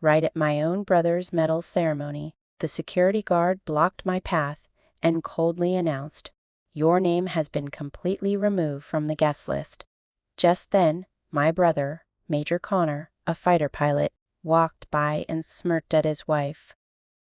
Right at my own brother's medal ceremony, the security guard blocked my path and coldly announced, "Your name has been completely removed from the guest list." Just then, my brother, Major Connor, a fighter pilot, walked by and smirked at his wife.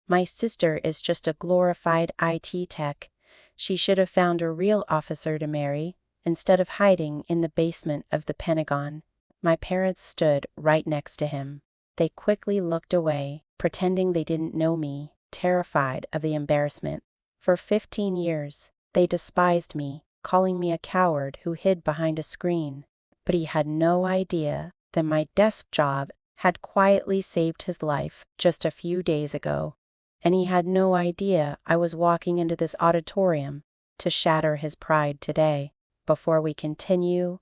"My sister is just a glorified IT tech. She should have found a real officer to marry, instead of hiding in the basement of the Pentagon." My parents stood right next to him. They quickly looked away, pretending they didn't know me, terrified of the embarrassment. For 15 years, they despised me, calling me a coward who hid behind a screen. But he had no idea that my desk job had quietly saved his life just a few days ago. And he had no idea I was walking into this auditorium to shatter his pride today. Before we continue,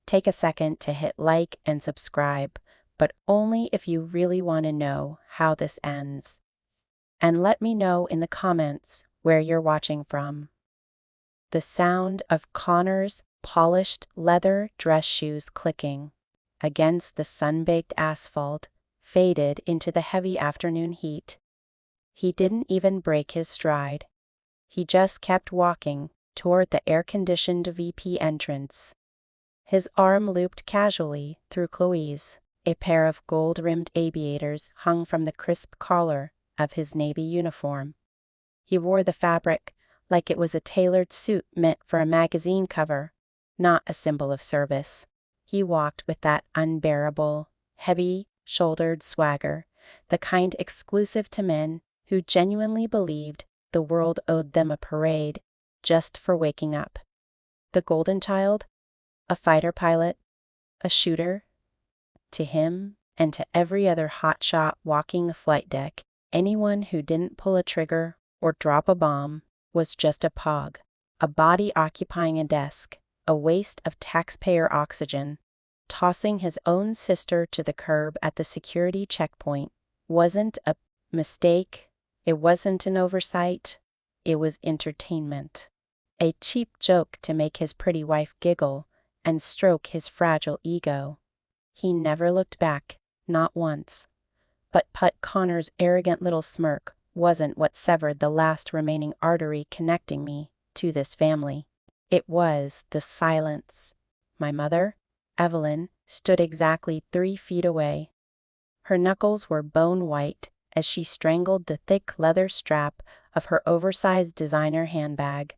take a second to hit like and subscribe, but only if you really want to know how this ends. And let me know in the comments where you're watching from. The sound of Connor's polished leather dress shoes clicking against the sun-baked asphalt faded into the heavy afternoon heat. He didn't even break his stride. He just kept walking toward the air-conditioned VP entrance. His arm looped casually through Chloe's. A pair of gold-rimmed aviators hung from the crisp collar of his navy uniform. He wore the fabric like it was a tailored suit meant for a magazine cover, not a symbol of service. He walked with that unbearable, heavy-shouldered swagger, the kind exclusive to men who genuinely believed the world owed them a parade just for waking up. The Golden Child, a fighter pilot, a shooter. To him, and to every other hotshot walking the flight deck, anyone who didn't pull a trigger or drop a bomb was just a pog, a body occupying a desk, a waste of taxpayer oxygen. Tossing his own sister to the curb at the security checkpoint wasn't a mistake, it wasn't an oversight, it was entertainment. A cheap joke to make his pretty wife giggle and stroke his fragile ego. He never looked back, not once. But Putt Connor's arrogant little smirk wasn't what severed the last remaining artery connecting me to this family. It was the silence. My mother, Evelyn, stood exactly 3 feet away. Her knuckles were bone white as she strangled the thick leather strap of her oversized designer handbag.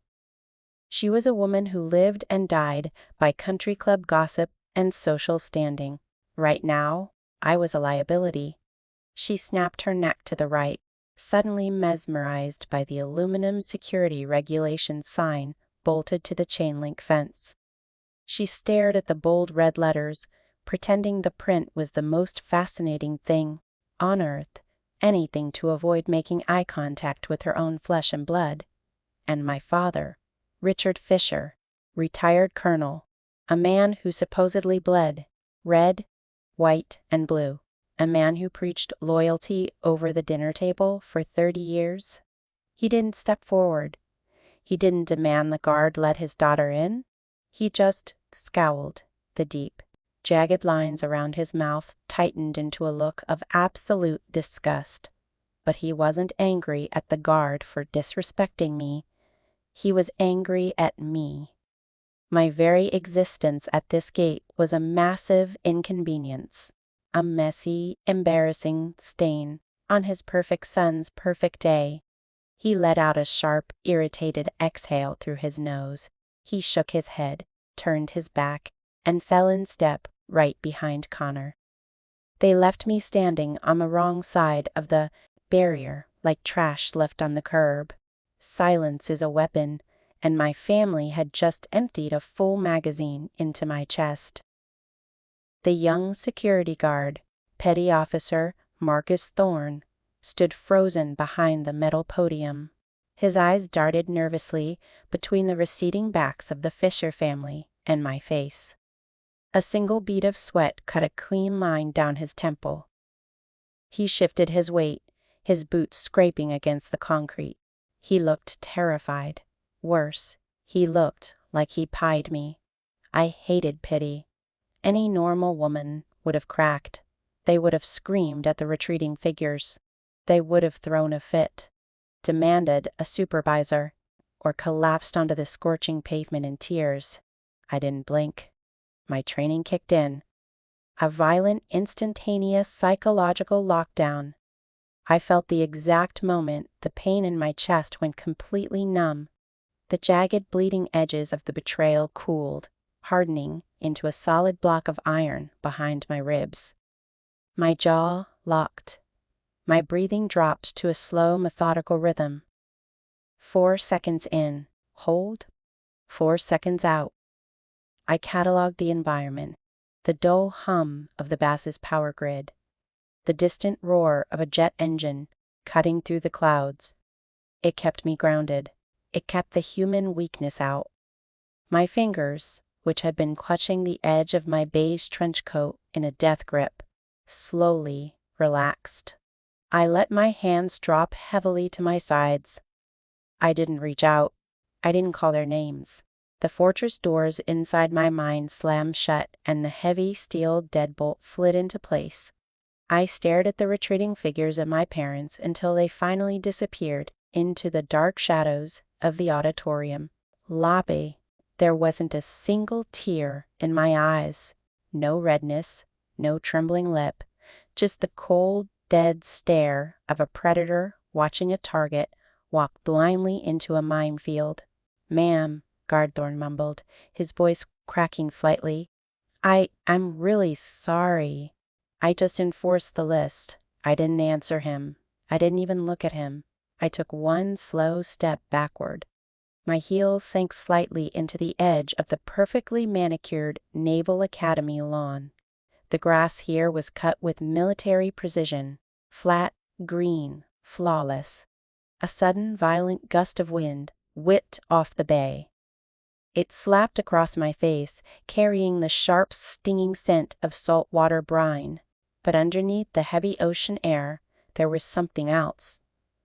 She was a woman who lived and died by country club gossip and social standing. Right now, I was a liability. She snapped her neck to the right, suddenly mesmerized by the aluminum security regulations sign bolted to the chain-link fence. She stared at the bold red letters, pretending the print was the most fascinating thing on earth, anything to avoid making eye contact with her own flesh and blood. And my father, Richard Fisher, retired colonel, a man who supposedly bled red, white, and blue, a man who preached loyalty over the dinner table for 30 years. He didn't step forward. He didn't demand the guard let his daughter in. He just scowled. The deep, jagged lines around his mouth tightened into a look of absolute disgust. But he wasn't angry at the guard for disrespecting me. He was angry at me. My very existence at this gate was a massive inconvenience, a messy, embarrassing stain on his perfect son's perfect day. He let out a sharp, irritated exhale through his nose. He shook his head, turned his back, and fell in step right behind Connor. They left me standing on the wrong side of the barrier, like trash left on the curb. Silence is a weapon, and my family had just emptied a full magazine into my chest. The young security guard, Petty Officer Marcus Thorne, stood frozen behind the metal podium. His eyes darted nervously between the receding backs of the Fisher family and my face. A single bead of sweat cut a clean line down his temple. He shifted his weight, his boots scraping against the concrete. He looked terrified. Worse, he looked like he pied me. I hated pity. Any normal woman would have cracked. They would have screamed at the retreating figures. They would have thrown a fit, demanded a supervisor, or collapsed onto the scorching pavement in tears. I didn't blink. My training kicked in. A violent, instantaneous psychological lockdown. I felt the exact moment the pain in my chest went completely numb. The jagged, bleeding edges of the betrayal cooled, hardening into a solid block of iron behind my ribs. My jaw locked. My breathing dropped to a slow, methodical rhythm. 4 seconds in, hold. 4 seconds out. I cataloged the environment, the dull hum of the base's power grid, the distant roar of a jet engine cutting through the clouds. It kept me grounded. It kept the human weakness out. My fingers, which had been clutching the edge of my beige trench coat in a death grip, slowly relaxed. I let my hands drop heavily to my sides. I didn't reach out. I didn't call their names. The fortress doors inside my mind slammed shut, and the heavy steel deadbolt slid into place. I stared at the retreating figures of my parents until they finally disappeared into the dark shadows of the auditorium lobby. There wasn't a single tear in my eyes, no redness, no trembling lip, just the cold, dead stare of a predator watching a target walk blindly into a minefield. "Ma'am," Guardthorne mumbled, his voice cracking slightly. I'm really sorry. I just enforced the list." I didn't answer him. I didn't even look at him. I took one slow step backward. My heels sank slightly into the edge of the perfectly manicured Naval Academy lawn. The grass here was cut with military precision, flat, green, flawless. A sudden, violent gust of wind whipped off the bay. It slapped across my face, carrying the sharp, stinging scent of saltwater brine. But underneath the heavy ocean air, there was something else.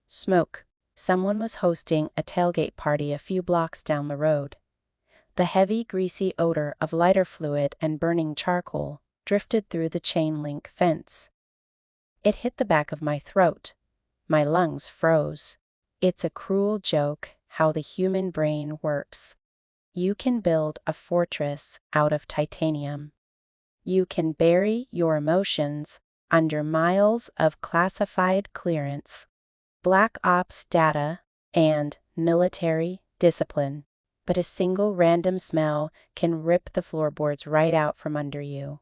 Smoke. Someone was hosting a tailgate party a few blocks down the road. The heavy, greasy odor of lighter fluid and burning charcoal drifted through the chain-link fence. It hit the back of my throat. My lungs froze. It's a cruel joke how the human brain works. You can build a fortress out of titanium. You can bury your emotions under miles of classified clearance, black ops data, and military discipline. But a single random smell can rip the floorboards right out from under you.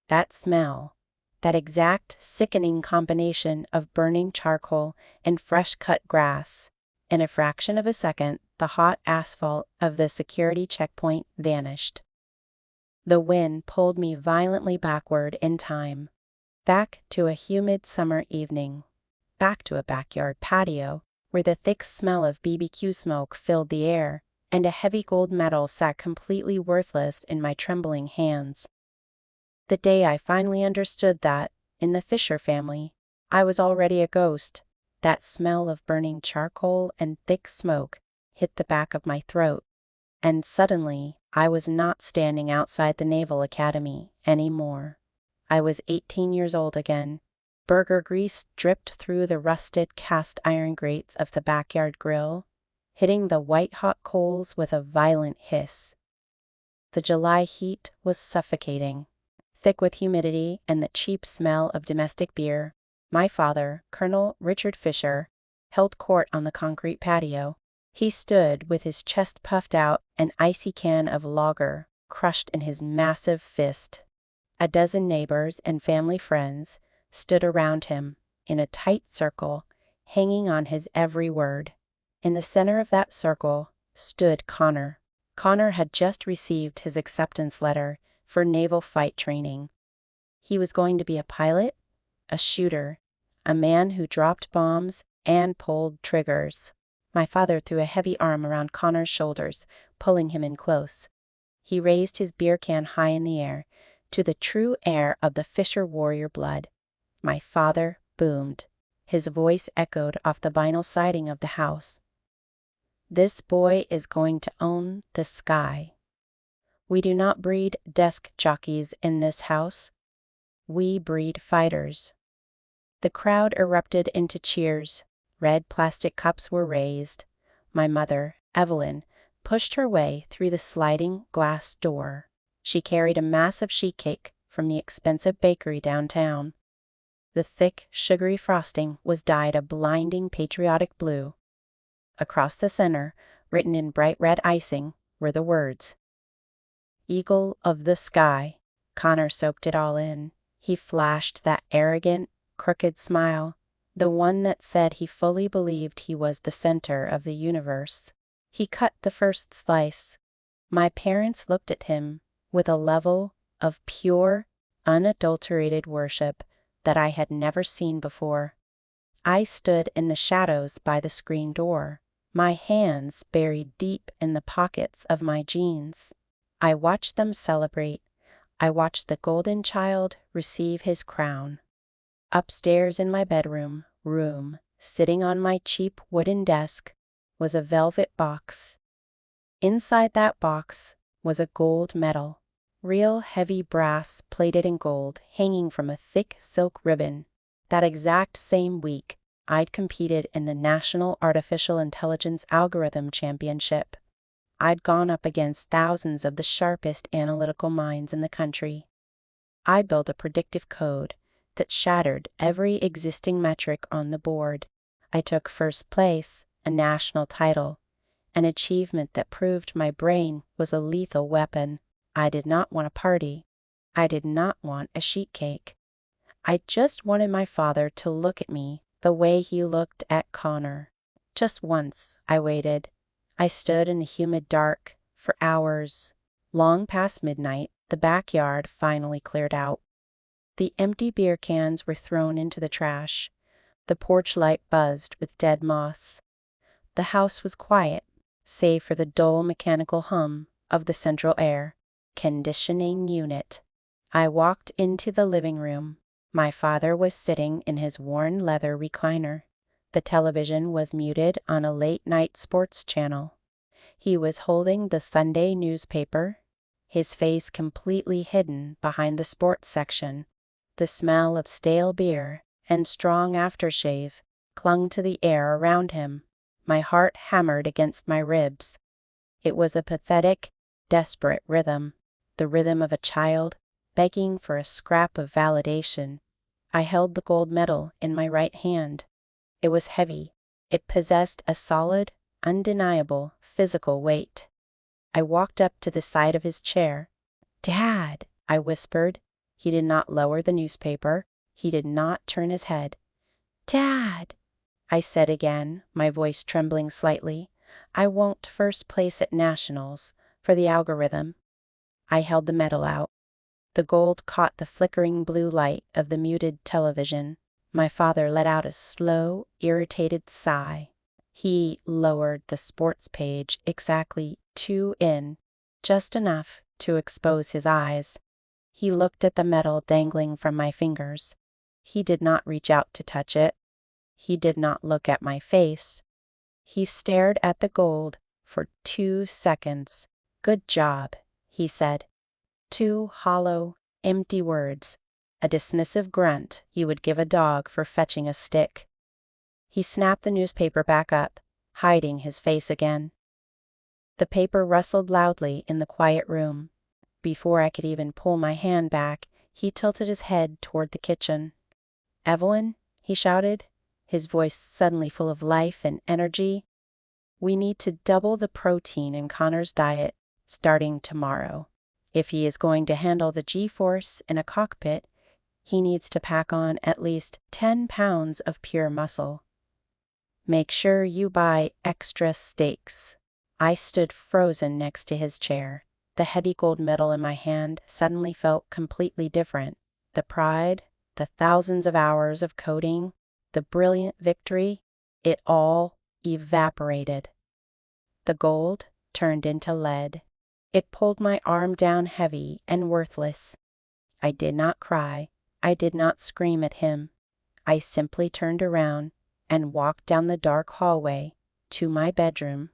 That smell, that exact sickening combination of burning charcoal and fresh-cut grass. In a fraction of a second, the hot asphalt of the security checkpoint vanished. The wind pulled me violently backward in time, back to a humid summer evening, back to a backyard patio where the thick smell of BBQ smoke filled the air, and a heavy gold medal sat completely worthless in my trembling hands. The day I finally understood that, in the Fisher family, I was already a ghost. That smell of burning charcoal and thick smoke hit the back of my throat, and suddenly I was not standing outside the Naval Academy anymore. I was 18 years old again. Burger grease dripped through the rusted cast iron grates of the backyard grill, hitting the white-hot coals with a violent hiss. The July heat was suffocating, thick with humidity and the cheap smell of domestic beer. My father, Colonel Richard Fisher, held court on the concrete patio. He stood with his chest puffed out, an icy can of lager crushed in his massive fist. A dozen neighbors and family friends stood around him in a tight circle, hanging on his every word. In the center of that circle stood Connor. Connor had just received his acceptance letter for naval fight training. He was going to be a pilot, a shooter, a man who dropped bombs and pulled triggers. My father threw a heavy arm around Connor's shoulders, pulling him in close. He raised his beer can high in the air, to the true air of the Fisher warrior blood. My father boomed. His voice echoed off the vinyl siding of the house. "This boy is going to own the sky. We do not breed desk jockeys in this house. We breed fighters." The crowd erupted into cheers. Red plastic cups were raised. My mother, Evelyn, pushed her way through the sliding glass door. She carried a massive sheet cake from the expensive bakery downtown. The thick, sugary frosting was dyed a blinding patriotic blue. Across the center, written in bright red icing, were the words, "Eagle of the Sky." Connor soaked it all in. He flashed that arrogant, crooked smile, the one that said he fully believed he was the center of the universe. He cut the first slice. My parents looked at him with a level of pure, unadulterated worship that I had never seen before. I stood in the shadows by the screen door, my hands buried deep in the pockets of my jeans. I watched them celebrate. I watched the golden child receive his crown. Upstairs in my bedroom, sitting on my cheap wooden desk, was a velvet box. Inside that box was a gold medal, real heavy brass plated in gold, hanging from a thick silk ribbon. That exact same week, I'd competed in the National Artificial Intelligence Algorithm Championship. I'd gone up against thousands of the sharpest analytical minds in the country. I built a predictive code that shattered every existing metric on the board. I took first place, a national title, an achievement that proved my brain was a lethal weapon. I did not want a party. I did not want a sheet cake. I just wanted my father to look at me the way he looked at Connor. Just once, I waited. I stood in the humid dark for hours. Long past midnight, the backyard finally cleared out. The empty beer cans were thrown into the trash. The porch light buzzed with dead moths. The house was quiet, save for the dull mechanical hum of the central air conditioning unit. I walked into the living room. My father was sitting in his worn leather recliner. The television was muted on a late-night sports channel. He was holding the Sunday newspaper, his face completely hidden behind the sports section. The smell of stale beer and strong aftershave clung to the air around him. My heart hammered against my ribs. It was a pathetic, desperate rhythm, the rhythm of a child begging for a scrap of validation. I held the gold medal in my right hand. It was heavy. It possessed a solid, undeniable physical weight. I walked up to the side of his chair. "Dad," I whispered. He did not lower the newspaper. He did not turn his head. "Dad," I said again, my voice trembling slightly. "I won't first place at nationals for the algorithm." I held the medal out. The gold caught the flickering blue light of the muted television. My father let out a slow, irritated sigh. He lowered the sports page exactly 2 in, just enough to expose his eyes. He looked at the medal dangling from my fingers. He did not reach out to touch it. He did not look at my face. He stared at the gold for 2 seconds. "Good job," he said. 2 hollow, empty words, a dismissive grunt you would give a dog for fetching a stick. He snapped the newspaper back up, hiding his face again. The paper rustled loudly in the quiet room. Before I could even pull my hand back, he tilted his head toward the kitchen. "Evelyn," he shouted, his voice suddenly full of life and energy, "we need to double the protein in Connor's diet starting tomorrow. If he is going to handle the G-force in a cockpit, he needs to pack on at least 10 pounds of pure muscle. Make sure you buy extra steaks." I stood frozen next to his chair. The heavy gold medal in my hand suddenly felt completely different. The pride, the thousands of hours of coding, the brilliant victory, it all evaporated. The gold turned into lead. It pulled my arm down heavy and worthless. I did not cry. I did not scream at him. I simply turned around and walked down the dark hallway to my bedroom.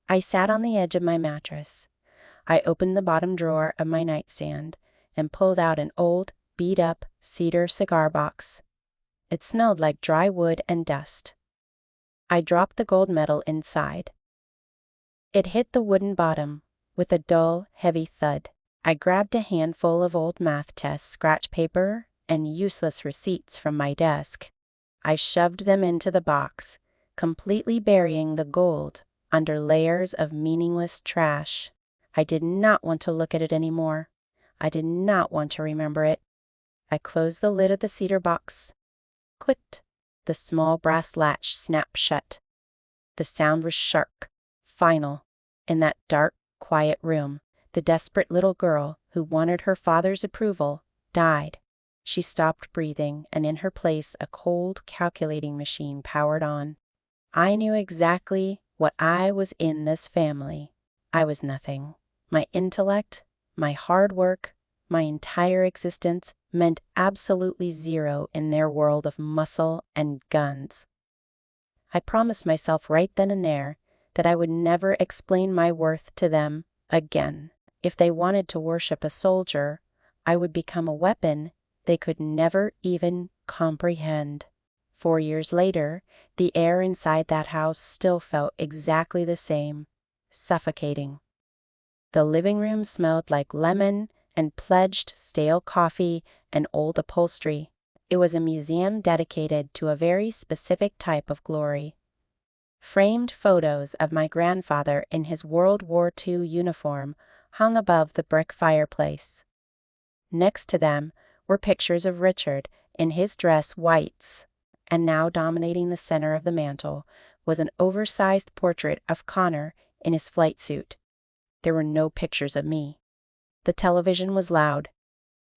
I sat on the edge of my mattress. I opened the bottom drawer of my nightstand and pulled out an old, beat-up cedar cigar box. It smelled like dry wood and dust. I dropped the gold medal inside. It hit the wooden bottom with a dull, heavy thud. I grabbed a handful of old math test scratch paper and useless receipts from my desk. I shoved them into the box, completely burying the gold under layers of meaningless trash. I did not want to look at it anymore. I did not want to remember it. I closed the lid of the cedar box. Clicked. The small brass latch snapped shut. The sound was sharp, final. In that dark, quiet room, the desperate little girl who wanted her father's approval died. She stopped breathing, and in her place a cold calculating machine powered on. I knew exactly what I was in this family. I was nothing. My intellect, my hard work, my entire existence meant absolutely zero in their world of muscle and guns. I promised myself right then and there that I would never explain my worth to them again. If they wanted to worship a soldier, I would become a weapon they could never even comprehend. 4 years later, the air inside that house still felt exactly the same, suffocating. The living room smelled like lemon and pledged stale coffee and old upholstery. It was a museum dedicated to a very specific type of glory. Framed photos of my grandfather in his World War II uniform hung above the brick fireplace. Next to them were pictures of Richard in his dress whites, and now dominating the center of the mantel was an oversized portrait of Connor in his flight suit. There were no pictures of me. The television was loud.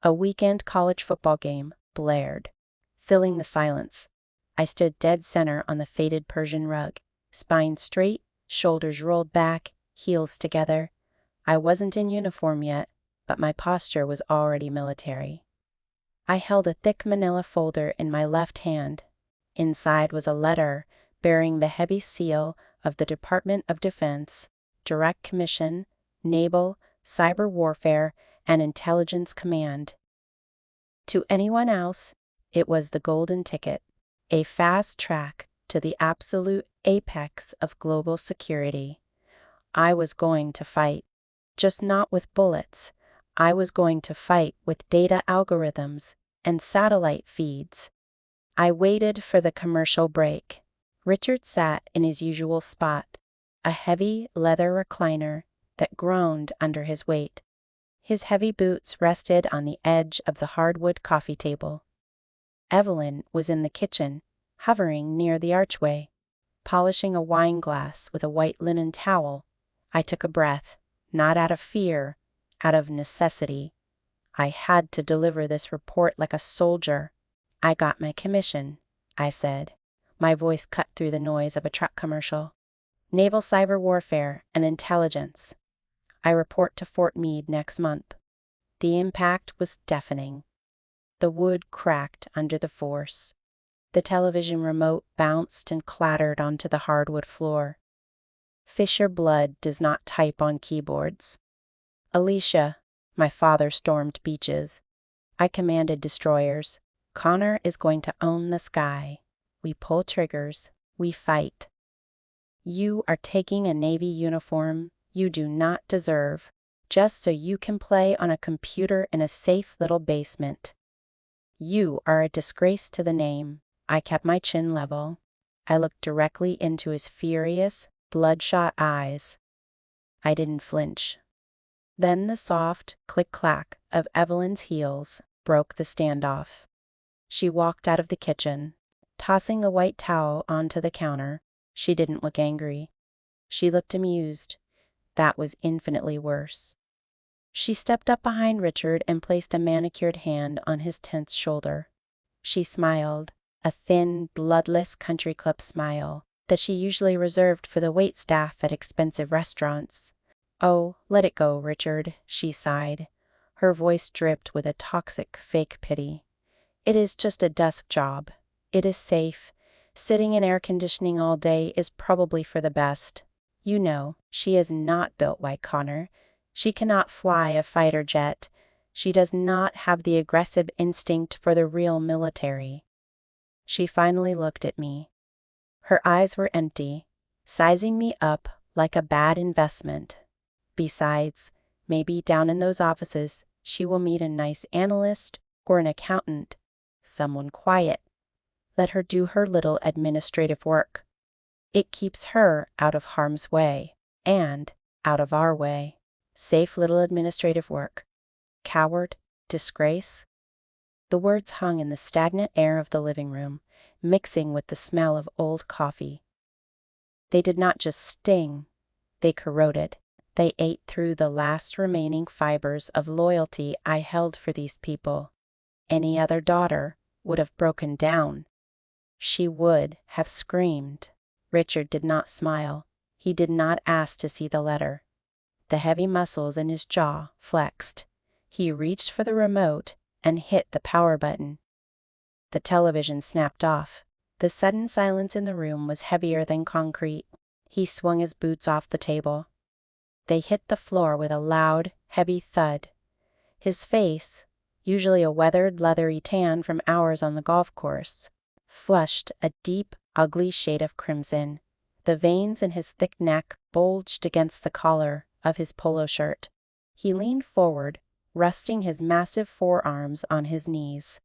A weekend college football game blared, filling the silence. I stood dead center on the faded Persian rug, spine straight, shoulders rolled back, heels together. I wasn't in uniform yet, but my posture was already military. I held a thick manila folder in my left hand. Inside was a letter bearing the heavy seal of the Department of Defense, Direct Commission, Naval, Cyber Warfare, and Intelligence Command. To anyone else, it was the golden ticket, a fast track to the absolute apex of global security. I was going to fight, just not with bullets. I was going to fight with data algorithms and satellite feeds. I waited for the commercial break. Richard sat in his usual spot, a heavy leather recliner that groaned under his weight. His heavy boots rested on the edge of the hardwood coffee table. Evelyn was in the kitchen, hovering near the archway, polishing a wine glass with a white linen towel. I took a breath, not out of fear, out of necessity. I had to deliver this report like a soldier. I got my commission, I said. My voice cut through the noise of a truck commercial. Naval Cyber Warfare and Intelligence. I report to Fort Meade next month. The impact was deafening. The wood cracked under the force. The television remote bounced and clattered onto the hardwood floor. Fisher blood does not type on keyboards. Alicia, my father stormed beaches. I commanded destroyers. Connor is going to own the sky. We pull triggers. We fight. You are taking a Navy uniform you do not deserve, just so you can play on a computer in a safe little basement. You are a disgrace to the name. I kept my chin level. I looked directly into his furious, bloodshot eyes. I didn't flinch. Then the soft click-clack of Evelyn's heels broke the standoff. She walked out of the kitchen, tossing a white towel onto the counter. She didn't look angry. She looked amused. That was infinitely worse. She stepped up behind Richard and placed a manicured hand on his tense shoulder. She smiled, a thin, bloodless country club smile that she usually reserved for the waitstaff at expensive restaurants. "Oh, let it go, Richard," she sighed. Her voice dripped with a toxic, fake pity. "It is just a desk job. It is safe. Sitting in air conditioning all day is probably for the best. You know, she is not built like Connor. She cannot fly a fighter jet. She does not have the aggressive instinct for the real military. She finally looked at me. Her eyes were empty, sizing me up like a bad investment. Besides, maybe down in those offices, she will meet a nice analyst or an accountant, someone quiet. Let her do her little administrative work. It keeps her out of harm's way, and out of our way. Safe little administrative work. Coward, disgrace. The words hung in the stagnant air of the living room, mixing with the smell of old coffee. They did not just sting, they corroded. They ate through the last remaining fibers of loyalty I held for these people. Any other daughter would have broken down. She would have screamed. Richard did not smile. He did not ask to see the letter. The heavy muscles in his jaw flexed. He reached for the remote and hit the power button. The television snapped off. The sudden silence in the room was heavier than concrete. He swung his boots off the table. They hit the floor with a loud, heavy thud. His face, usually a weathered, leathery tan from hours on the golf course, flushed a deep, ugly shade of crimson. The veins in his thick neck bulged against the collar of his polo shirt. He leaned forward, resting his massive forearms on his knees.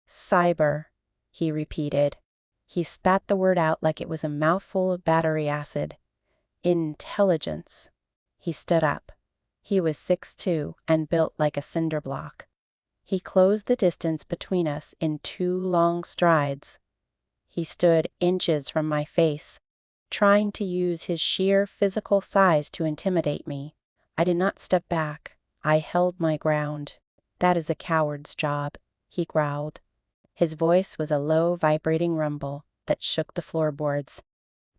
"Cyber," he repeated. He spat the word out like it was a mouthful of battery acid. "Intelligence." He stood up. He was 6'2" and built like a cinder block. He closed the distance between us in 2 long strides. He stood inches from my face, trying to use his sheer physical size to intimidate me. I did not step back. I held my ground. "That is a coward's job," he growled. His voice was a low, vibrating rumble that shook the floorboards.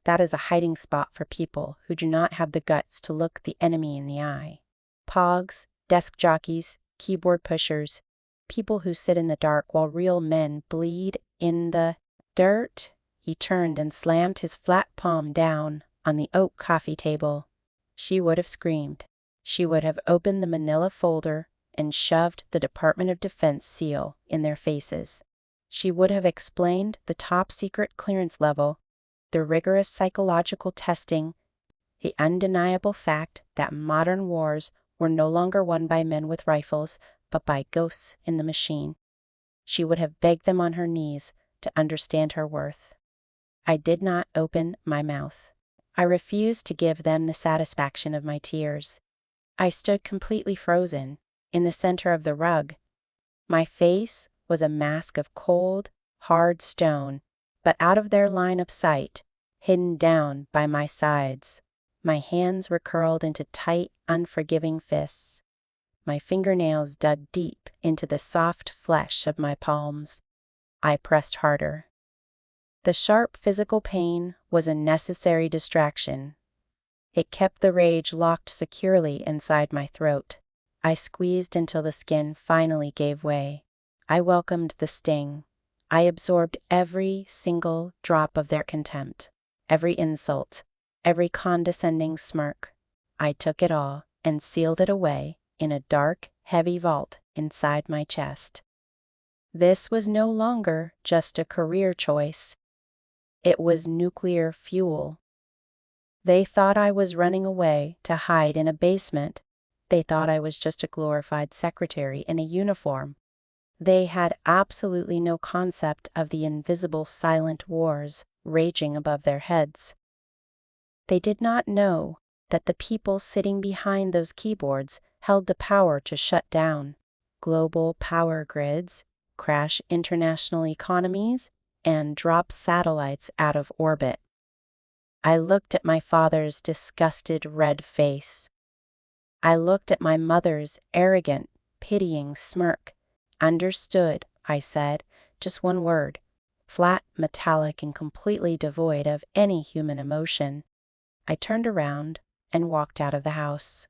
"That is a hiding spot for people who do not have the guts to look the enemy in the eye. Pogs, desk jockeys, keyboard pushers, people who sit in the dark while real men bleed in the dirt." He turned and slammed his flat palm down on the oak coffee table. She would have screamed. She would have opened the manila folder and shoved the Department of Defense seal in their faces. She would have explained the top-secret clearance level, the rigorous psychological testing, the undeniable fact that modern wars were no longer won by men with rifles, but by ghosts in the machine. She would have begged them on her knees to understand her worth. I did not open my mouth. I refused to give them the satisfaction of my tears. I stood completely frozen, in the center of the rug. My face was a mask of cold, hard stone, but out of their line of sight, hidden down by my sides. My hands were curled into tight, unforgiving fists. My fingernails dug deep into the soft flesh of my palms. I pressed harder. The sharp physical pain was a necessary distraction. It kept the rage locked securely inside my throat. I squeezed until the skin finally gave way. I welcomed the sting. I absorbed every single drop of their contempt, every insult, every condescending smirk. I took it all and sealed it away in a dark, heavy vault inside my chest. This was no longer just a career choice. It was nuclear fuel. They thought I was running away to hide in a basement. They thought I was just a glorified secretary in a uniform. They had absolutely no concept of the invisible silent wars raging above their heads. They did not know that the people sitting behind those keyboards held the power to shut down global power grids, crash international economies, and drop satellites out of orbit. I looked at my father's disgusted red face. I looked at my mother's arrogant, pitying smirk. "Understood," I said, just one word, flat, metallic, and completely devoid of any human emotion. I turned around and walked out of the house.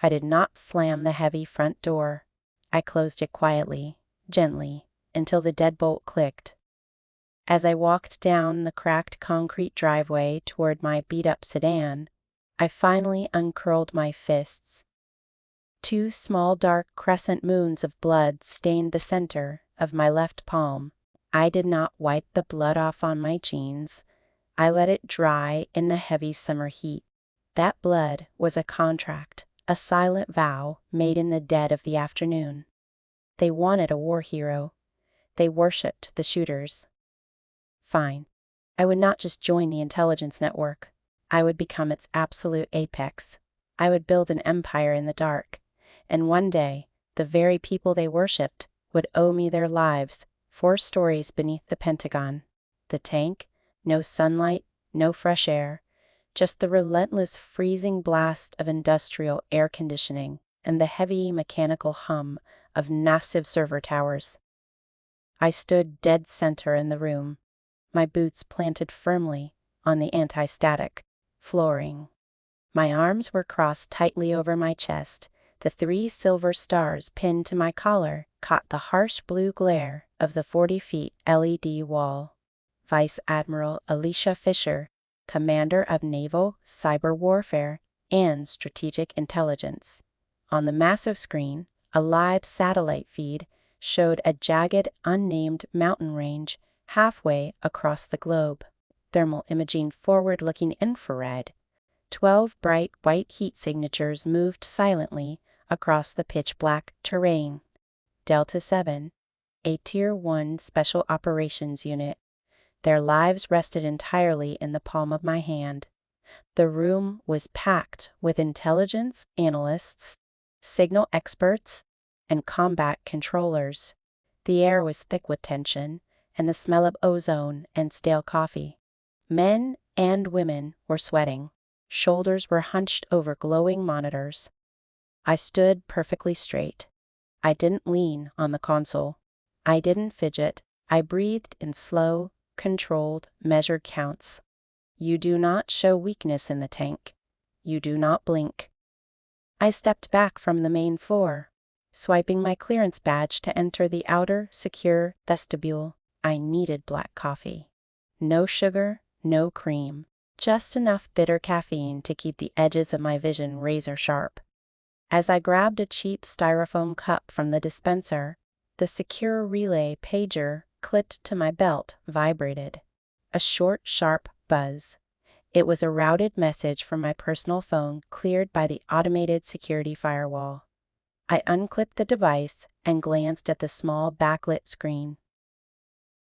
I did not slam the heavy front door. I closed it quietly, gently, until the deadbolt clicked. As I walked down the cracked concrete driveway toward my beat-up sedan, I finally uncurled my fists. 2 small dark crescent moons of blood stained the center of my left palm. I did not wipe the blood off on my jeans. I let it dry in the heavy summer heat. That blood was a contract, a silent vow made in the dead of the afternoon. They wanted a war hero. They worshipped the shooters. Fine. I would not just join the intelligence network. I would become its absolute apex. I would build an empire in the dark. And one day, the very people they worshipped would owe me their lives, 4 stories beneath the Pentagon. The tank, no sunlight, no fresh air, just the relentless freezing blast of industrial air conditioning and the heavy mechanical hum of massive server towers. I stood dead center in the room, my boots planted firmly on the anti-static flooring. My arms were crossed tightly over my chest. The 3 silver stars pinned to my collar caught the harsh blue glare of the 40-feet LED wall. Vice Admiral Alicia Fisher, Commander of Naval Cyber Warfare and Strategic Intelligence. On the massive screen, a live satellite feed showed a jagged, unnamed mountain range halfway across the globe. Thermal imaging forward-looking infrared. 12 bright white heat signatures moved silently across the pitch-black terrain. Delta 7, a Tier 1 Special Operations Unit. Their lives rested entirely in the palm of my hand. The room was packed with intelligence analysts, signal experts, and combat controllers. The air was thick with tension and the smell of ozone and stale coffee. Men and women were sweating. Shoulders were hunched over glowing monitors. I stood perfectly straight. I didn't lean on the console. I didn't fidget. I breathed in slow, controlled, measured counts. You do not show weakness in the tank. You do not blink. I stepped back from the main floor, swiping my clearance badge to enter the outer, secure vestibule. I needed black coffee. No sugar, no cream. Just enough bitter caffeine to keep the edges of my vision razor sharp. As I grabbed a cheap styrofoam cup from the dispenser, the secure relay pager clipped to my belt vibrated. A short, sharp buzz. It was a routed message from my personal phone cleared by the automated security firewall. I unclipped the device and glanced at the small backlit screen.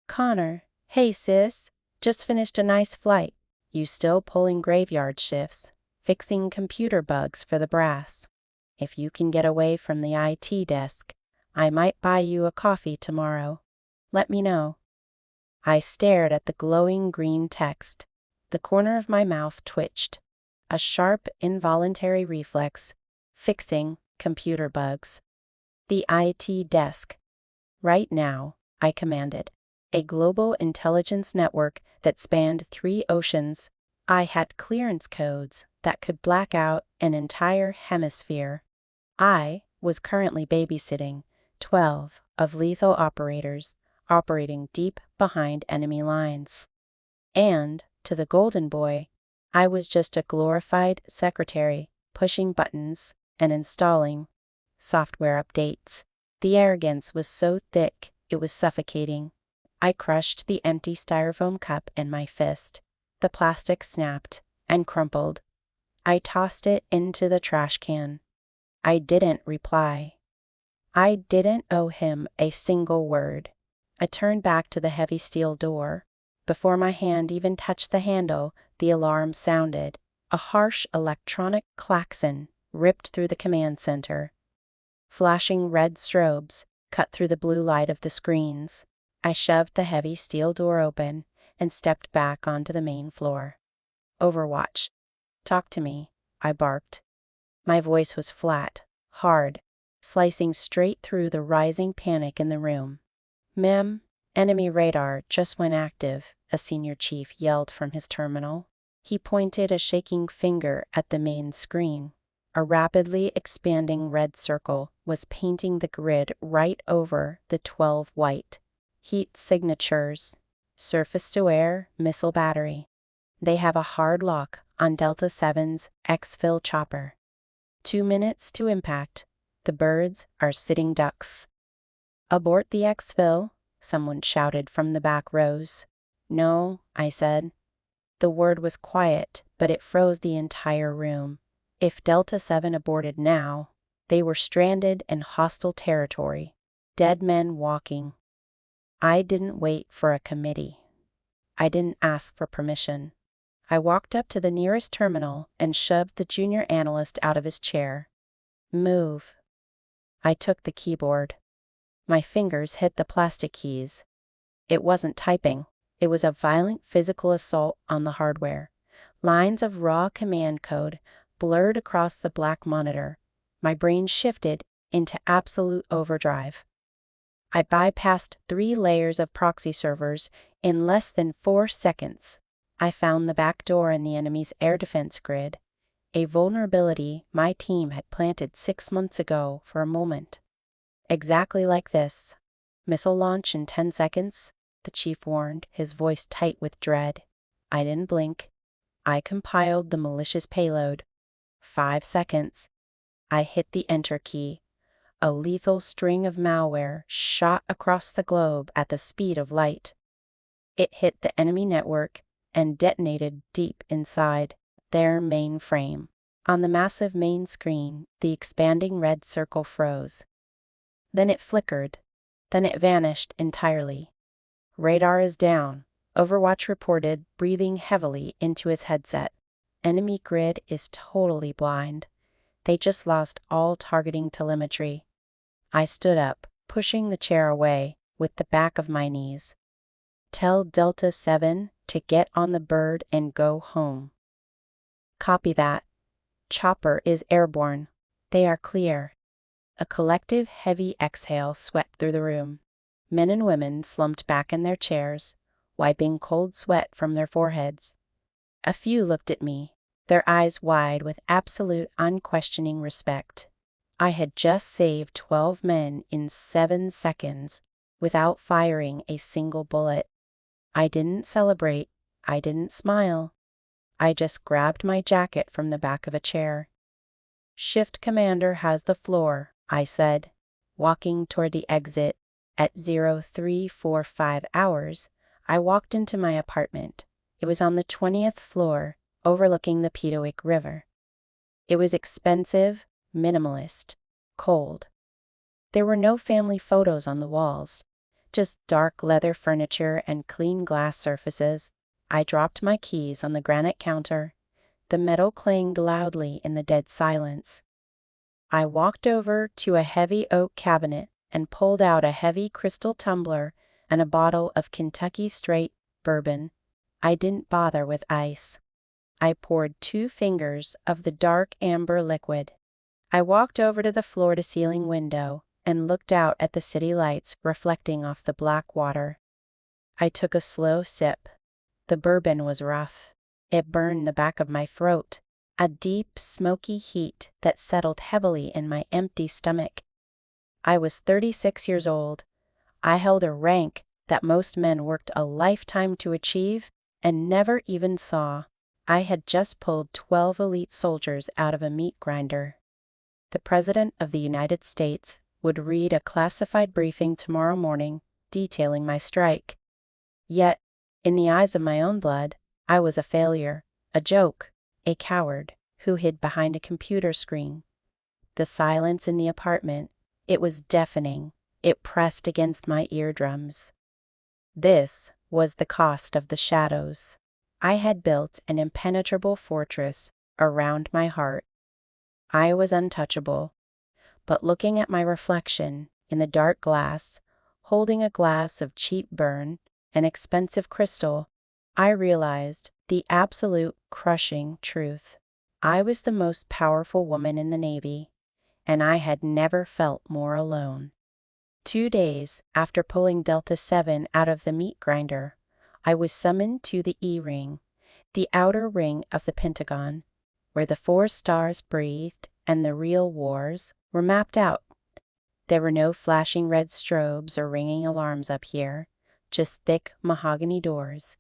Connor, hey sis, just finished a nice flight. You still pulling graveyard shifts, fixing computer bugs for the brass. If you can get away from the IT desk, I might buy you a coffee tomorrow. Let me know. I stared at the glowing green text. The corner of my mouth twitched. A sharp, involuntary reflex. Fixing computer bugs. The IT desk. Right now, I commanded. A global intelligence network that spanned 3 oceans. I had clearance codes that could black out an entire hemisphere. I was currently babysitting 12 of lethal operators operating deep behind enemy lines. And, to the golden boy, I was just a glorified secretary pushing buttons and installing software updates. The arrogance was so thick it was suffocating. I crushed the empty styrofoam cup in my fist. The plastic snapped and crumpled. I tossed it into the trash can. I didn't reply. I didn't owe him a single word. I turned back to the heavy steel door. Before my hand even touched the handle, the alarm sounded. A harsh electronic klaxon ripped through the command center. Flashing red strobes cut through the blue light of the screens. I shoved the heavy steel door open and stepped back onto the main floor. Overwatch. Talk to me, I barked. My voice was flat, hard, slicing straight through the rising panic in the room. Ma'am, enemy radar just went active, a senior chief yelled from his terminal. He pointed a shaking finger at the main screen. A rapidly expanding red circle was painting the grid right over the 12 white. Heat signatures, surface-to-air missile battery. They have a hard lock on Delta 7's exfil chopper. 2 minutes to impact. The birds are sitting ducks. Abort the exfil, someone shouted from the back rows. No, I said. The word was quiet, but it froze the entire room. If Delta 7 aborted now, they were stranded in hostile territory, dead men walking. I didn't wait for a committee. I didn't ask for permission. I walked up to the nearest terminal and shoved the junior analyst out of his chair. Move. I took the keyboard. My fingers hit the plastic keys. It wasn't typing. It was a violent physical assault on the hardware. Lines of raw command code blurred across the black monitor. My brain shifted into absolute overdrive. I bypassed 3 layers of proxy servers in less than 4 seconds. I found the back door in the enemy's air defense grid, a vulnerability my team had planted 6 months ago for a moment. Exactly like this. Missile launch in 10 seconds, the chief warned, his voice tight with dread. I didn't blink. I compiled the malicious payload. 5 seconds. I hit the enter key. A lethal string of malware shot across the globe at the speed of light. It hit the enemy network and detonated deep inside their mainframe. On the massive main screen, the expanding red circle froze. Then it flickered. Then it vanished entirely. Radar is down, Overwatch reported, breathing heavily into his headset. Enemy grid is totally blind. They just lost all targeting telemetry. I stood up, pushing the chair away with the back of my knees. Tell Delta 7 to get on the bird and go home. Copy that. Chopper is airborne. They are clear. A collective heavy exhale swept through the room. Men and women slumped back in their chairs, wiping cold sweat from their foreheads. A few looked at me, their eyes wide with absolute unquestioning respect. I had just saved 12 men in 7 seconds without firing a single bullet. I didn't celebrate. I didn't smile. I just grabbed my jacket from the back of a chair. Shift commander has the floor, I said, walking toward the exit. At 0345 hours, I walked into my apartment. It was on the 20th floor, overlooking the Pedowick River. It was expensive, minimalist, cold. There were no family photos on the walls, just dark leather furniture and clean glass surfaces. I dropped my keys on the granite counter. The metal clanged loudly in the dead silence. I walked over to a heavy oak cabinet and pulled out a heavy crystal tumbler and a bottle of Kentucky Straight bourbon. I didn't bother with ice. I poured 2 fingers of the dark amber liquid. I walked over to the floor-to-ceiling window and looked out at the city lights reflecting off the black water. I took a slow sip. The bourbon was rough. It burned the back of my throat, a deep, smoky heat that settled heavily in my empty stomach. I was 36 years old. I held a rank that most men worked a lifetime to achieve and never even saw. I had just pulled 12 elite soldiers out of a meat grinder. The President of the United States would read a classified briefing tomorrow morning detailing my strike. Yet, in the eyes of my own blood, I was a failure, a joke, a coward who hid behind a computer screen. The silence in the apartment, it was deafening. It pressed against my eardrums. This was the cost of the shadows. I had built an impenetrable fortress around my heart. I was untouchable. But looking at my reflection in the dark glass, holding a glass of cheap burn, an expensive crystal, I realized the absolute crushing truth. I was the most powerful woman in the Navy, and I had never felt more alone. 2 days after pulling Delta 7 out of the meat grinder, I was summoned to the E-ring, the outer ring of the Pentagon, where the 4 stars breathed and the real wars were mapped out. There were no flashing red strobes or ringing alarms up here, just thick mahogany doors,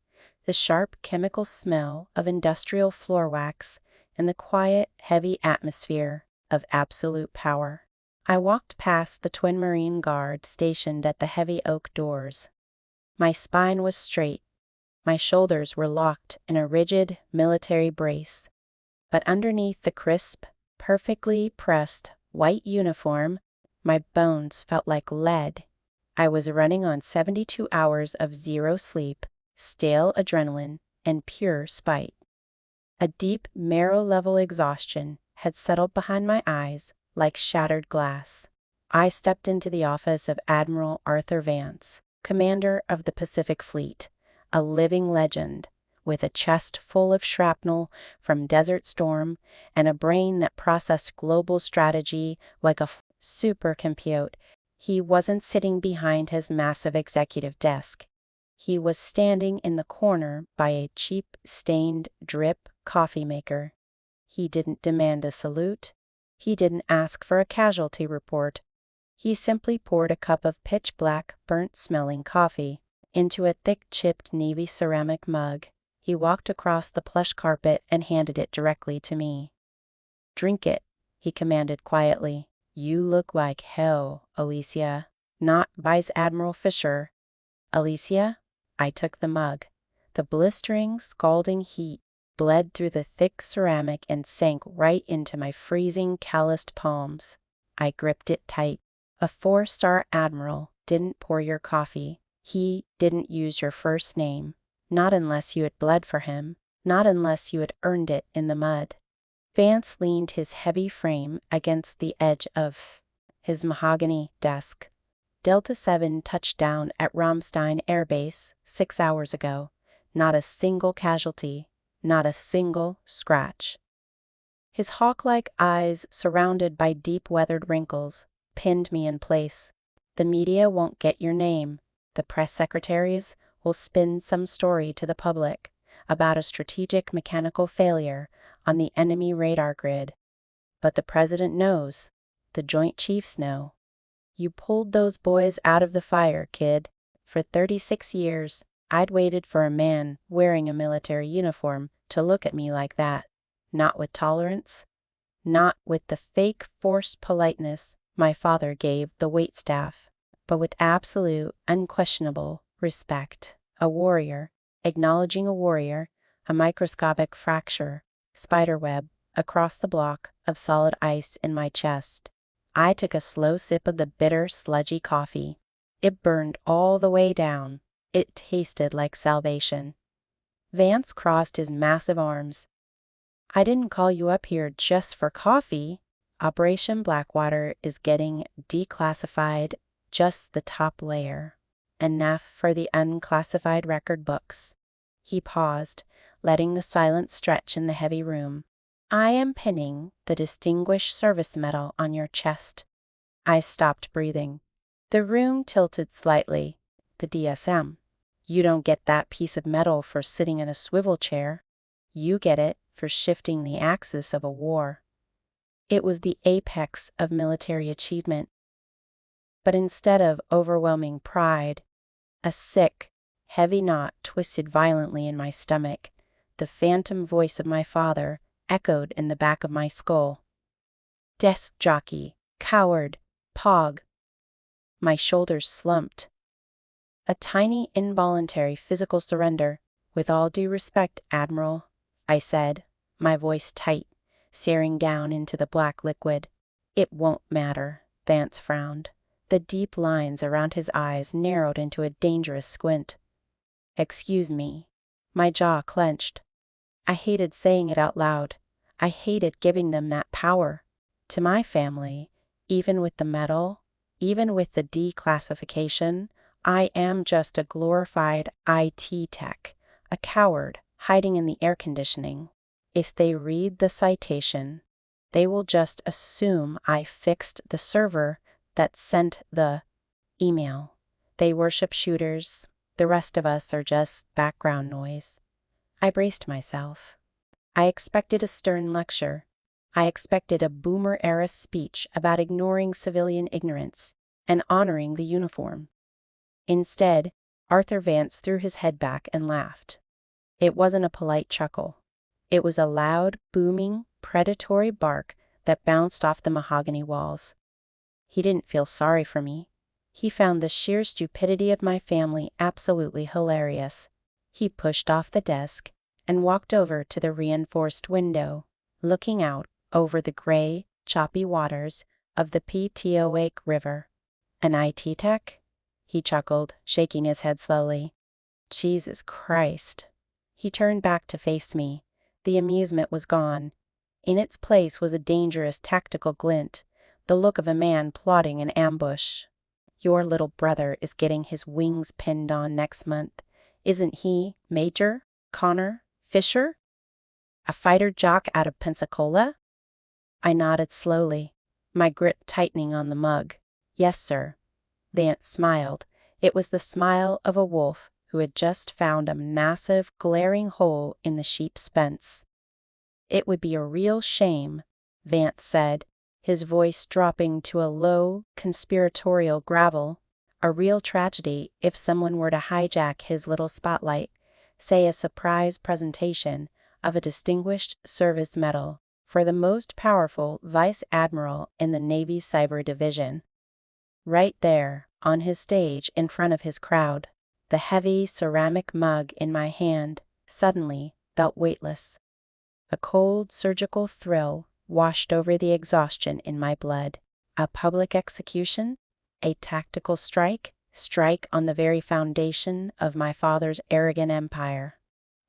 the sharp chemical smell of industrial floor wax, and the quiet, heavy atmosphere of absolute power. I walked past the twin Marine Guard stationed at the heavy oak doors. My spine was straight. My shoulders were locked in a rigid military brace. But underneath the crisp, perfectly pressed white uniform, my bones felt like lead. I was running on 72 hours of zero sleep, stale adrenaline, and pure spite. A deep, marrow-level exhaustion had settled behind my eyes like shattered glass. I stepped into the office of Admiral Arthur Vance, commander of the Pacific Fleet, a living legend, with a chest full of shrapnel from Desert Storm and a brain that processed global strategy like a supercomputer. He wasn't sitting behind his massive executive desk. He was standing in the corner by a cheap, stained drip coffee maker. He didn't demand a salute. He didn't ask for a casualty report. He simply poured a cup of pitch-black, burnt-smelling coffee into a thick, chipped navy ceramic mug. He walked across the plush carpet and handed it directly to me. "Drink it," he commanded quietly. "You look like hell, Alicia." "Not Vice Admiral Fisher." "Alicia?" I took the mug. The blistering, scalding heat bled through the thick ceramic and sank right into my freezing, calloused palms. I gripped it tight. "A 4-star admiral didn't pour your coffee. He didn't use your first name. Not unless you had bled for him. Not unless you had earned it in the mud." Vance leaned his heavy frame against the edge of his mahogany desk. "Delta 7 touched down at Ramstein Air Base 6 hours ago. Not a single casualty. Not a single scratch." His hawk-like eyes, surrounded by deep weathered wrinkles, pinned me in place. "The media won't get your name. The press secretaries will spin some story to the public about a strategic mechanical failure on the enemy radar grid. But the president knows. The Joint Chiefs know. You pulled those boys out of the fire, kid. For 36 years, I'd waited for a man wearing a military uniform to look at me like that. Not with tolerance. Not with the fake forced politeness my father gave the waitstaff, but with absolute, unquestionable respect. A warrior, acknowledging a warrior, a microscopic fracture, spiderweb, across the block of solid ice in my chest. I took a slow sip of the bitter, sludgy coffee. It burned all the way down. It tasted like salvation. Vance crossed his massive arms. "I didn't call you up here just for coffee. Operation Blackwater is getting declassified, just the top layer. Enough for the unclassified record books." He paused, letting the silence stretch in the heavy room. "I am pinning the Distinguished Service Medal on your chest." I stopped breathing. The room tilted slightly. "The DSM. You don't get that piece of metal for sitting in a swivel chair. You get it for shifting the axis of a war." It was the apex of military achievement. But instead of overwhelming pride, a sick, heavy knot twisted violently in my stomach. The phantom voice of my father echoed in the back of my skull. "Desk jockey, coward, pog." My shoulders slumped. A tiny, involuntary physical surrender. "With all due respect, Admiral," I said, my voice tight, staring down into the black liquid. "It won't matter." Vance frowned. The deep lines around his eyes narrowed into a dangerous squint. "Excuse me." My jaw clenched. I hated saying it out loud. I hated giving them that power. To my family, even with the medal, even with the declassification, I am just a glorified IT tech, a coward hiding in the air conditioning. If they read the citation, they will just assume I fixed the server that sent the email. They worship shooters. The rest of us are just background noise. I braced myself. I expected a stern lecture. I expected a boomer-era speech about ignoring civilian ignorance and honoring the uniform. Instead, Arthur Vance threw his head back and laughed. It wasn't a polite chuckle. It was a loud, booming, predatory bark that bounced off the mahogany walls. He didn't feel sorry for me. He found the sheer stupidity of my family absolutely hilarious. He pushed off the desk and walked over to the reinforced window, looking out over the gray, choppy waters of the Potomac River. "An IT tech?" he chuckled, shaking his head slowly. "Jesus Christ." He turned back to face me. The amusement was gone. In its place was a dangerous tactical glint, the look of a man plotting an ambush. "Your little brother is getting his wings pinned on next month. Isn't he, Major Connor Fisher? A fighter jock out of Pensacola?" I nodded slowly, my grip tightening on the mug. "Yes, sir." Vance smiled. It was the smile of a wolf who had just found a massive, glaring hole in the sheep's fence. "It would be a real shame," Vance said, his voice dropping to a low, conspiratorial gravel. "A real tragedy if someone were to hijack his little spotlight, say a surprise presentation of a distinguished service medal for the most powerful Vice Admiral in the Navy's Cyber Division. Right there, on his stage in front of his crowd, the heavy ceramic mug in my hand suddenly felt weightless. A cold surgical thrill washed over the exhaustion in my blood. A public execution? A tactical strike on the very foundation of my father's arrogant empire.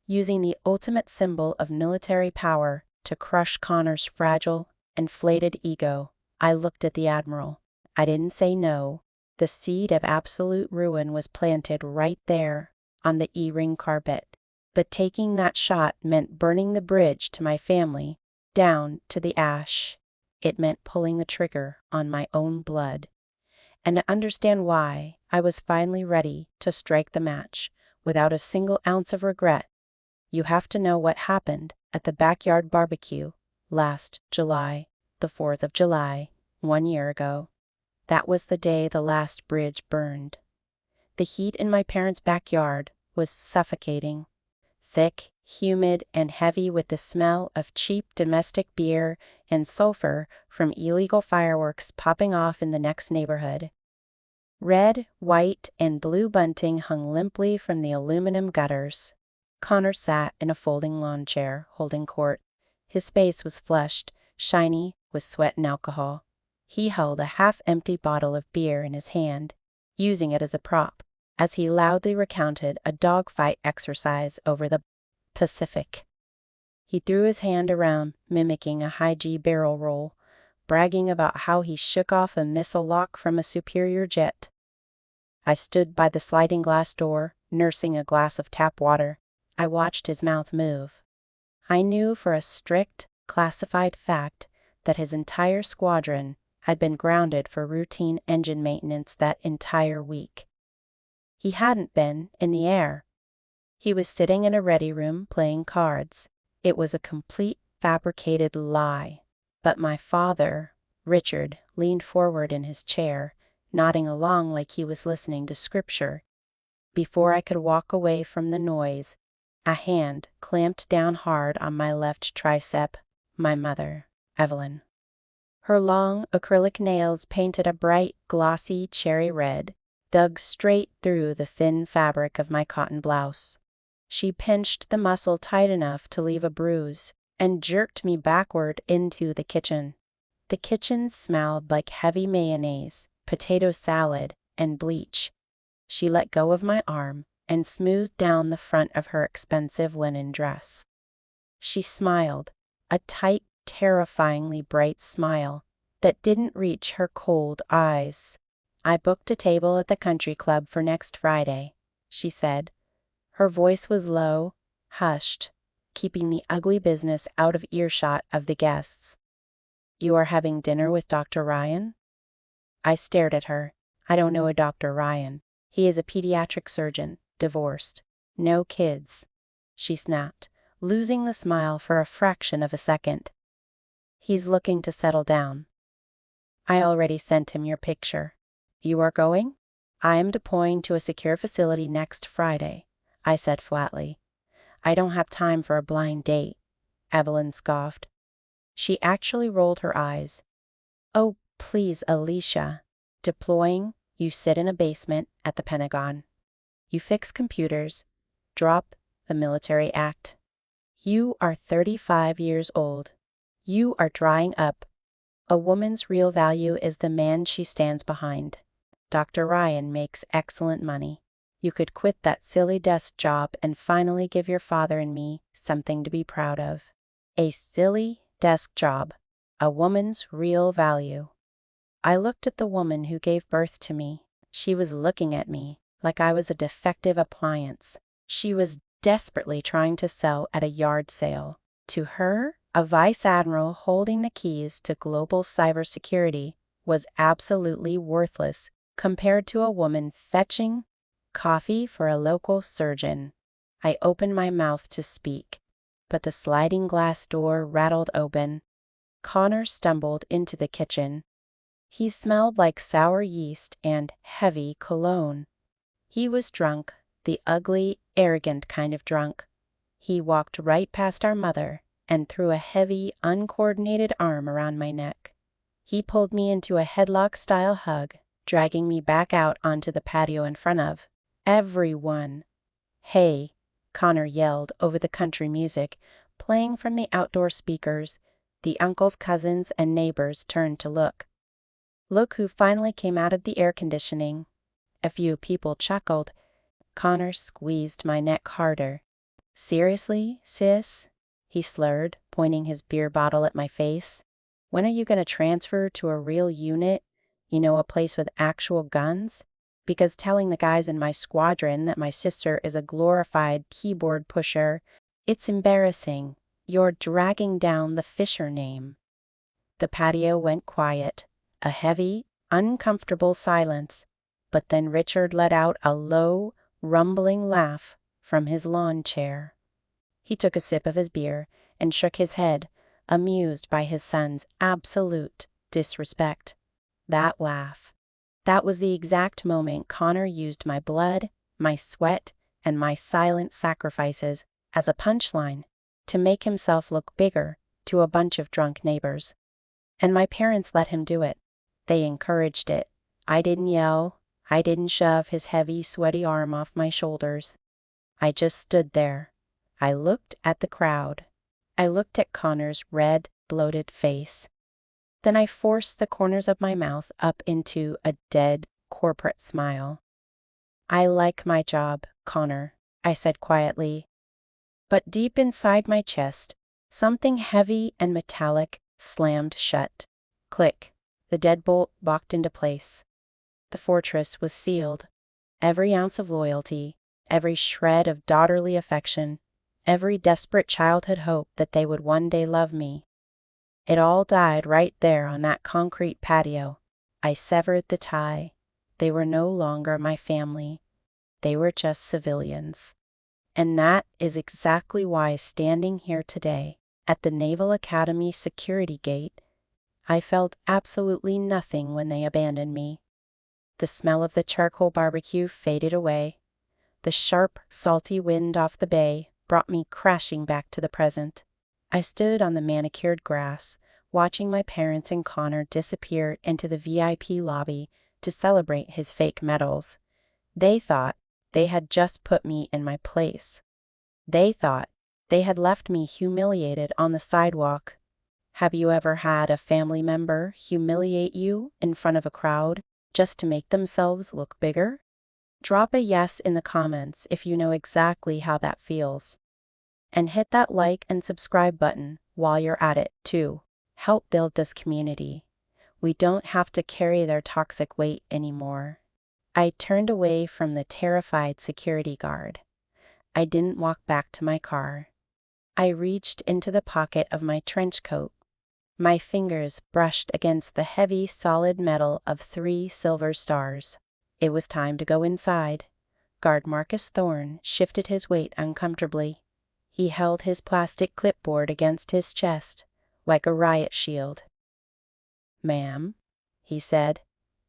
Using the ultimate symbol of military power to crush Connor's fragile, inflated ego, I looked at the Admiral. I didn't say no. The seed of absolute ruin was planted right there on the E-ring carpet. But taking that shot meant burning the bridge to my family down to the ash. It meant pulling the trigger on my own blood. And to understand why, I was finally ready to strike the match without a single ounce of regret. You have to know what happened at the backyard barbecue last July, the 4th of July, 1 year ago. That was the day the last bridge burned. The heat in my parents' backyard was suffocating. Thick, humid, and heavy with the smell of cheap domestic beer and sulfur from illegal fireworks popping off in the next neighborhood. Red, white, and blue bunting hung limply from the aluminum gutters. Connor sat in a folding lawn chair, holding court. His face was flushed, shiny with sweat and alcohol. He held a half-empty bottle of beer in his hand, using it as a prop, as he loudly recounted a dogfight exercise over the Pacific. He threw his hand around, mimicking a high-G barrel roll, bragging about how he shook off a missile lock from a superior jet. I stood by the sliding glass door, nursing a glass of tap water. I watched his mouth move. I knew for a strict, classified fact that his entire squadron had been grounded for routine engine maintenance that entire week. He hadn't been in the air. He was sitting in a ready room playing cards. It was a complete fabricated lie. But my father, Richard, leaned forward in his chair, nodding along like he was listening to scripture. Before I could walk away from the noise, a hand clamped down hard on my left tricep. My mother, Evelyn. Her long acrylic nails, painted a bright, glossy cherry red, dug straight through the thin fabric of my cotton blouse. She pinched the muscle tight enough to leave a bruise and jerked me backward into the kitchen. The kitchen smelled like heavy mayonnaise, potato salad, and bleach. She let go of my arm and smoothed down the front of her expensive linen dress. She smiled, a tight, terrifyingly bright smile that didn't reach her cold eyes. "I booked a table at the country club for next Friday," she said. Her voice was low, hushed, keeping the ugly business out of earshot of the guests. "You are having dinner with Dr. Ryan?" I stared at her. "I don't know a Dr. Ryan. He is a pediatric surgeon, divorced. No kids," she snapped, losing the smile for a fraction of a second. "He's looking to settle down. I already sent him your picture. You are going?" "I am deploying to a secure facility next Friday," I said flatly. "I don't have time for a blind date," Evelyn scoffed. She actually rolled her eyes. "Oh, Please, Alicia. Deploying, you sit in a basement at the Pentagon. You fix computers. Drop the military act. You are 35 years old. You are drying up. A woman's real value is the man she stands behind. Dr. Ryan makes excellent money. You could quit that silly desk job and finally give your father and me something to be proud of. A silly desk job. A woman's real value. I looked at the woman who gave birth to me. She was looking at me like I was a defective appliance. She was desperately trying to sell at a yard sale. To her, a Vice Admiral holding the keys to global cybersecurity was absolutely worthless compared to a woman fetching coffee for a local surgeon. I opened my mouth to speak, but the sliding glass door rattled open. Connor stumbled into the kitchen. He smelled like sour yeast and heavy cologne. He was drunk, the ugly, arrogant kind of drunk. He walked right past our mother and threw a heavy, uncoordinated arm around my neck. He pulled me into a headlock-style hug, dragging me back out onto the patio in front of everyone. "Hey," Connor yelled over the country music, playing from the outdoor speakers. The uncles, cousins, and neighbors turned to look. Look who finally came out of the air conditioning. A few people chuckled. Connor squeezed my neck harder. "Seriously, sis?" he slurred, pointing his beer bottle at my face. "When are you going to transfer to a real unit? You know, a place with actual guns? Because telling the guys in my squadron that my sister is a glorified keyboard pusher, it's embarrassing. You're dragging down the Fisher name." The patio went quiet, a heavy, uncomfortable silence, but then Richard let out a low, rumbling laugh from his lawn chair. He took a sip of his beer and shook his head, amused by his son's absolute disrespect. That laugh. That was the exact moment Connor used my blood, my sweat, and my silent sacrifices as a punchline to make himself look bigger to a bunch of drunk neighbors. And my parents let him do it. They encouraged it. I didn't yell. I didn't shove his heavy, sweaty arm off my shoulders. I just stood there. I looked at the crowd. I looked at Connor's red, bloated face. Then I forced the corners of my mouth up into a dead, corporate smile. "I like my job, Connor," I said quietly. But deep inside my chest, something heavy and metallic slammed shut. Click. The deadbolt locked into place. The fortress was sealed. Every ounce of loyalty, every shred of daughterly affection, every desperate childhood hope that they would one day love me. It all died right there on that concrete patio. I severed the tie. They were no longer my family. They were just civilians. And that is exactly why, standing here today at the Naval Academy security gate, I felt absolutely nothing when they abandoned me. The smell of the charcoal barbecue faded away. The sharp, salty wind off the bay brought me crashing back to the present. I stood on the manicured grass, watching my parents and Connor disappear into the VIP lobby to celebrate his fake medals. They thought they had just put me in my place. They thought they had left me humiliated on the sidewalk. Have you ever had a family member humiliate you in front of a crowd just to make themselves look bigger? Drop a yes in the comments if you know exactly how that feels. And hit that like and subscribe button while you're at it, too. Help build this community. We don't have to carry their toxic weight anymore. I turned away from the terrified security guard. I didn't walk back to my car. I reached into the pocket of my trench coat. My fingers brushed against the heavy, solid metal of 3 silver stars. It was time to go inside. Guard Marcus Thorne shifted his weight uncomfortably. He held his plastic clipboard against his chest, like a riot shield. "Ma'am," he said,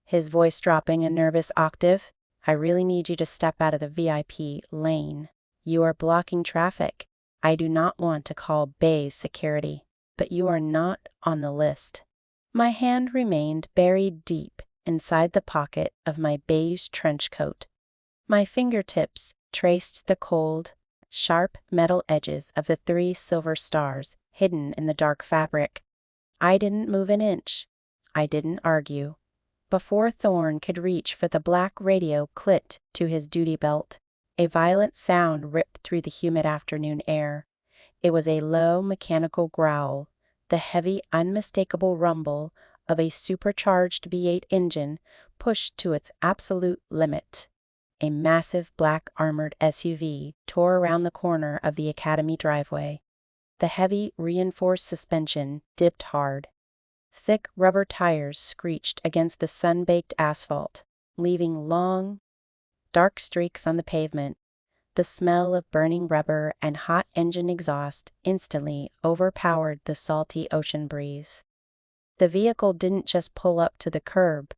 his voice dropping a nervous octave, "I really need you to step out of the VIP lane. You are blocking traffic. I do not want to call Bay's security, but you are not on the list." My hand remained buried deep inside the pocket of my beige trench coat. My fingertips traced the cold, sharp metal edges of the 3 silver stars hidden in the dark fabric. I didn't move an inch. I didn't argue. Before Thorne could reach for the black radio clipped to his duty belt, a violent sound ripped through the humid afternoon air. It was a low mechanical growl, the heavy, unmistakable rumble of a supercharged V8 engine pushed to its absolute limit. A massive black armored SUV tore around the corner of the Academy driveway. The heavy, reinforced suspension dipped hard. Thick rubber tires screeched against the sun-baked asphalt, leaving long, dark streaks on the pavement. The smell of burning rubber and hot engine exhaust instantly overpowered the salty ocean breeze. The vehicle didn't just pull up to the curb.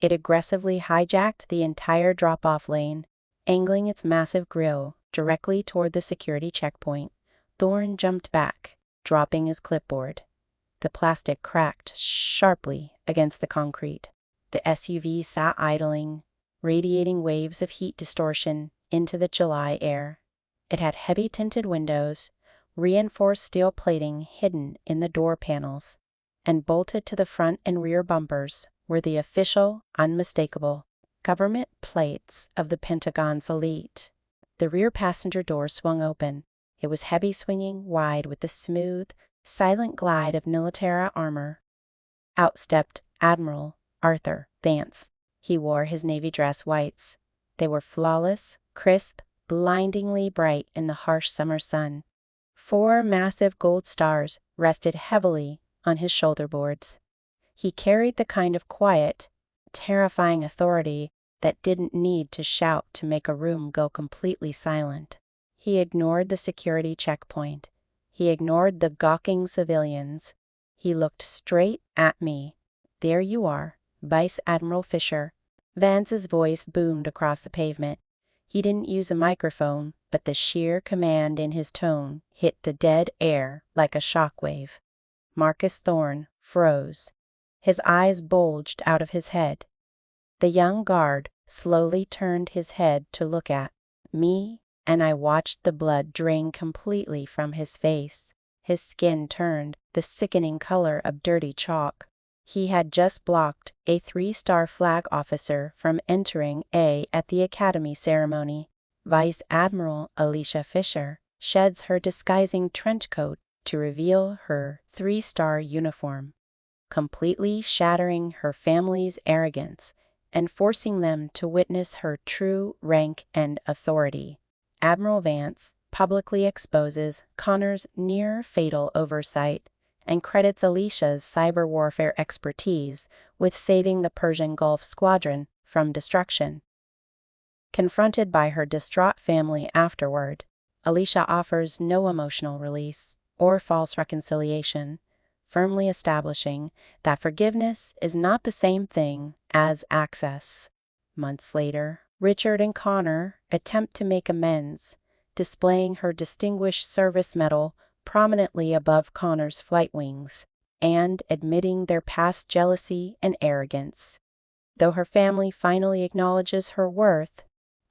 It aggressively hijacked the entire drop-off lane, angling its massive grille directly toward the security checkpoint. Thorne jumped back, dropping his clipboard. The plastic cracked sharply against the concrete. The SUV sat idling, radiating waves of heat distortion into the July air. It had heavy tinted windows, reinforced steel plating hidden in the door panels, and bolted to the front and rear bumpers were the official, unmistakable government plates of the Pentagon's elite. The rear passenger door swung open. It was heavy, swinging wide with the smooth, silent glide of military armor. Out stepped Admiral Arthur Vance. He wore his navy dress whites. They were flawless, crisp, blindingly bright in the harsh summer sun. 4 massive gold stars rested heavily on his shoulder boards. He carried the kind of quiet, terrifying authority that didn't need to shout to make a room go completely silent. He ignored the security checkpoint. He ignored the gawking civilians. He looked straight at me. "There you are, Vice Admiral Fisher." Vance's voice boomed across the pavement. He didn't use a microphone, but the sheer command in his tone hit the dead air like a shockwave. Marcus Thorne froze. His eyes bulged out of his head. The young guard slowly turned his head to look at me, and I watched the blood drain completely from his face. His skin turned the sickening color of dirty chalk. He had just blocked a 3-star flag officer from entering at the Academy ceremony. Vice Admiral Alicia Fisher sheds her disguising trench coat to reveal her 3-star uniform, completely shattering her family's arrogance and forcing them to witness her true rank and authority. Admiral Vance publicly exposes Connor's near-fatal oversight and credits Alicia's cyber warfare expertise with saving the Persian Gulf Squadron from destruction. Confronted by her distraught family afterward, Alicia offers no emotional release or false reconciliation, firmly establishing that forgiveness is not the same thing as access. Months later, Richard and Connor attempt to make amends, displaying her Distinguished Service Medal prominently above Connor's flight wings, and admitting their past jealousy and arrogance. Though her family finally acknowledges her worth,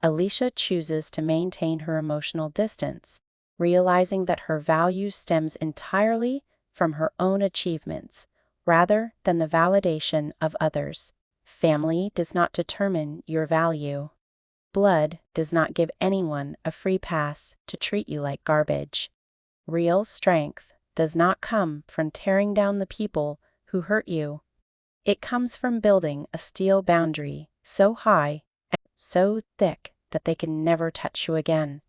Alicia chooses to maintain her emotional distance, realizing that her value stems entirely from her own achievements, rather than the validation of others. Family does not determine your value. Blood does not give anyone a free pass to treat you like garbage. Real strength does not come from tearing down the people who hurt you. It comes from building a steel boundary so high and so thick that they can never touch you again.